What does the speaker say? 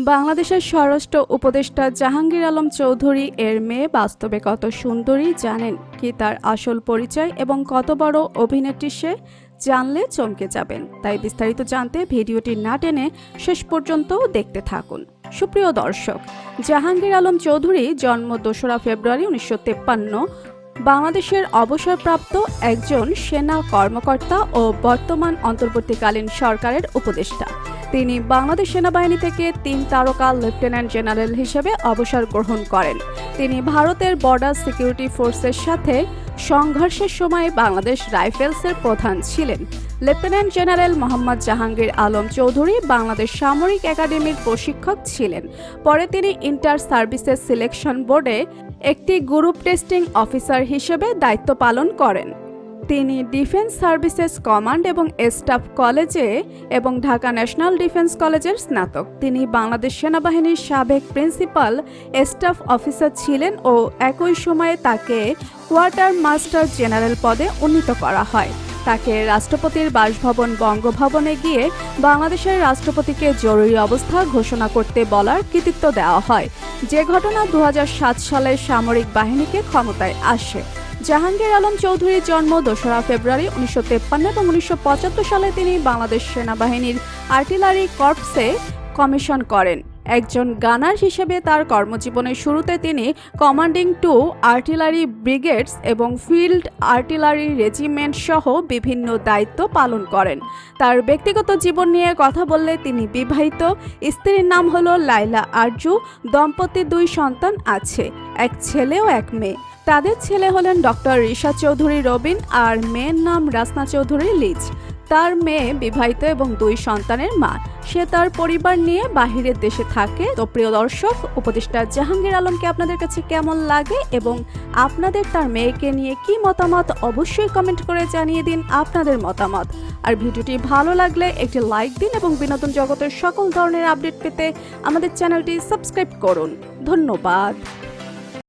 বাংলাদেশের স্বরাষ্ট্র উপদেষ্টা জাহাঙ্গীর আলম চৌধুরী এর মেয়ে বাস্তবে কত সুন্দরী জানেন কি? তার আসল পরিচয় এবং কত বড় অভিনেত্রী সে জানলে চমকে যাবেন। তাই বিস্তারিত জানতে ভিডিওটি না টেনে শেষ পর্যন্ত দেখতে থাকুন। সুপ্রিয় দর্শক, জাহাঙ্গীর আলম চৌধুরী জন্ম 2রা ফেব্রুয়ারি 1953, বাংলাদেশের অবসরপ্রাপ্ত একজন সেনা কর্মকর্তা ও বর্তমান অন্তর্বর্তীকালীন সরকারের উপদেষ্টা। তিনি বাংলাদেশ সেনাবাহিনী থেকে 3 তারকা লেফটেন্যান্ট জেনারেল হিসেবে অবসর গ্রহণ করেন। তিনি ভারতের বর্ডার সিকিউরিটি ফোর্সের সাথে সংঘর্ষের সময় বাংলাদেশ রাইফেলসের প্রধান ছিলেন। লেফটেন্যান্ট জেনারেল মোহাম্মদ জাহাঙ্গীর আলম চৌধুরী বাংলাদেশ সামরিক একাডেমির প্রশিক্ষক ছিলেন। পরে তিনি ইন্টার সার্ভিসেস সিলেকশন বোর্ডে একটি গ্রুপ টেস্টিং অফিসার হিসেবে দায়িত্ব পালন করেন। তিনি ডিফেন্স সার্ভিসেস কমান্ড এবং স্টাফ কলেজে এবং ঢাকা ন্যাশনাল ডিফেন্স কলেজের স্নাতক। তিনি বাংলাদেশ সেনাবাহিনীর সাবেক প্রিন্সিপাল স্টাফ অফিসার ছিলেন ও একই সময়ে তাকে কোয়ার্টার মাস্টার জেনারেল পদে উন্নীত করা হয়। তাকে রাষ্ট্রপতির বাসভবন বঙ্গভবনে গিয়ে বাংলাদেশের রাষ্ট্রপতিকে জরুরি অবস্থা ঘোষণা করতে বলার কৃতিত্ব দেওয়া হয়, যে ঘটনা 2007 সালে সামরিক বাহিনীকে ক্ষমতায় আসে। জাহাঙ্গীর আলম চৌধুরীর জন্ম 2রা ফেব্রুয়ারি 1953 এবং 1975 সালে তিনি বাংলাদেশ সেনাবাহিনীর আর্টিলারি কর্পসে কমিশন করেন। একজন গানার হিসেবে তার কর্মজীবনের শুরুতে তিনি কমান্ডিং 2 আর্টিলারি ব্রিগেডস এবং ফিল্ড আর্টিলারি রেজিমেন্ট সহ বিভিন্ন দায়িত্ব পালন করেন। তার ব্যক্তিগত জীবন নিয়ে কথা বললে তিনি বিবাহিত, স্ত্রীর নাম হলো লাইলা আরজু। দম্পতির 2 সন্তান আছে, এক ছেলে ও এক মেয়ে। তাদের ছেলে হলেন ডক্টর রিশা চৌধুরী রবিন আর মেয়ের নাম রাসনা চৌধুরী লিজ। তার মেয়ে বিবাহিত এবং 2 সন্তানের মা। সে তার পরিবার নিয়ে বাহিরের দেশে থাকে। তো প্রিয় দর্শক, উপদেষ্টা জাহাঙ্গীর আলমকে আপনাদের কাছে কেমন লাগে এবং আপনাদের তার মেয়েকে নিয়ে কি মতামত অবশ্যই কমেন্ট করে জানিয়ে দিন আপনাদের মতামত। আর ভিডিওটি ভালো লাগলে একটি লাইক দিন এবং বিনোদন জগতের সকল ধরনের আপডেট পেতে আমাদের চ্যানেলটি সাবস্ক্রাইব করুন। ধন্যবাদ।